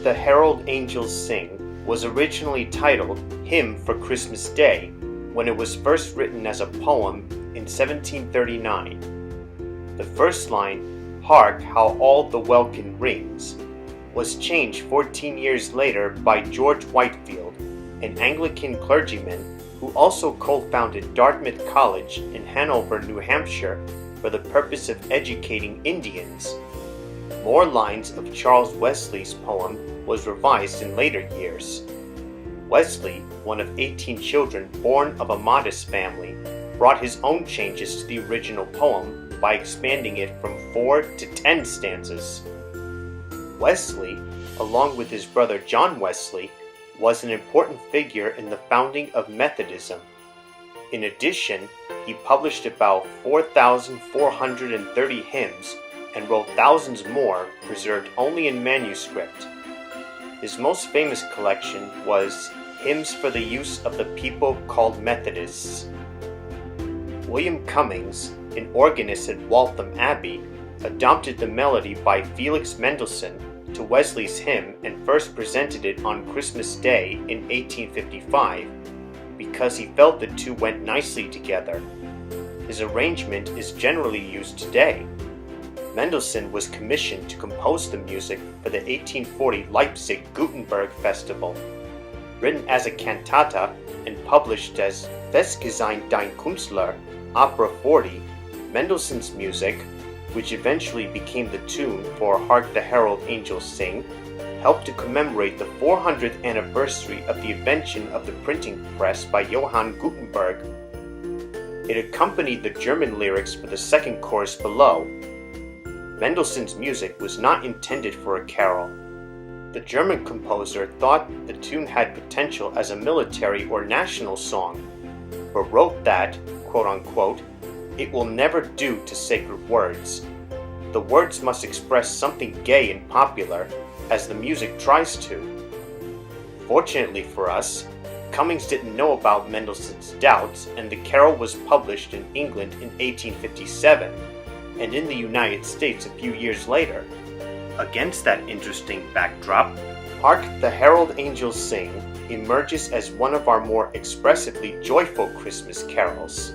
the Herald Angels Sing was originally titled Hymn for Christmas Day when it was first written as a poem in 1739. The first line, "Hark how all the welkin rings," was changed 14 years later by George Whitefield, an Anglican clergyman who also co-founded Dartmouth College in Hanover, New Hampshire, for the purpose of educating Indians. More lines of Charles Wesley's poem was revised in later years. Wesley, one of 18 children born of a modest family, brought his own changes to the original poem by expanding it from 4 to 10 stanzas. Wesley, along with his brother John Wesley, was an important figure in the founding of Methodism. In addition, he published about 4,430 hymns and wrote thousands more preserved only in manuscript. His most famous collection was Hymns for the Use of the People Called Methodists. William Cummings, an organist at Waltham Abbey, adopted the melody by Felix Mendelssohn to Wesley's hymn and first presented it on Christmas Day in 1855 because he felt the two went nicely together. His arrangement is generally used today. Mendelssohn was commissioned to compose the music for the 1840 Leipzig Gutenberg Festival. Written as a cantata and published as Festgesang dein Künstler, Opera 40, Mendelssohn's music, which eventually became the tune for Hark the Herald Angels Sing, helped to commemorate the 400th anniversary of the invention of the printing press by Johann Gutenberg. It accompanied the German lyrics for the second chorus below. Mendelssohn's music was not intended for a carol. The German composer thought the tune had potential as a military or national song, but wrote that, quote-unquote, "It will never do to sacred words. The words must express something gay and popular, as the music tries to." Fortunately for us, Cummings didn't know about Mendelssohn's doubts, and the carol was published in England in 1857, and in the United States a few years later. Against that interesting backdrop, Hark the Herald Angels Sing emerges as one of our more expressively joyful Christmas carols.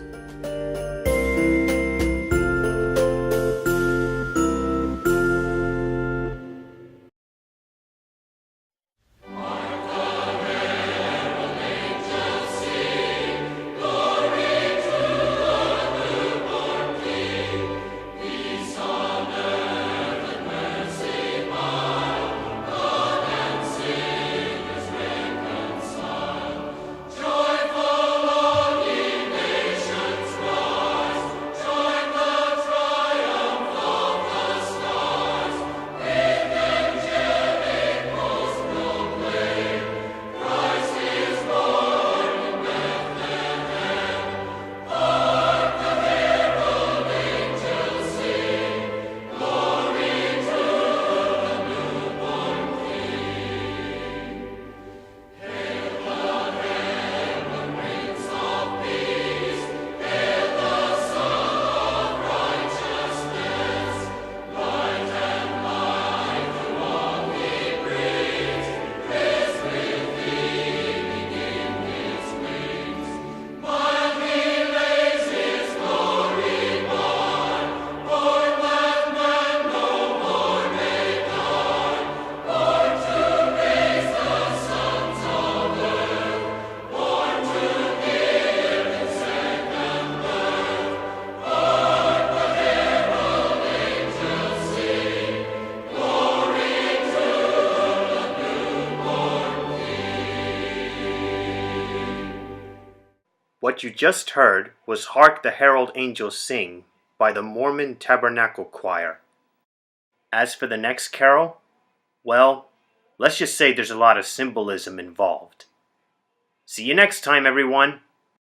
What you just heard was Hark the Herald Angels Sing by the Mormon Tabernacle Choir. As for the next carol, well, let's just say there's a lot of symbolism involved. See you next time, everyone!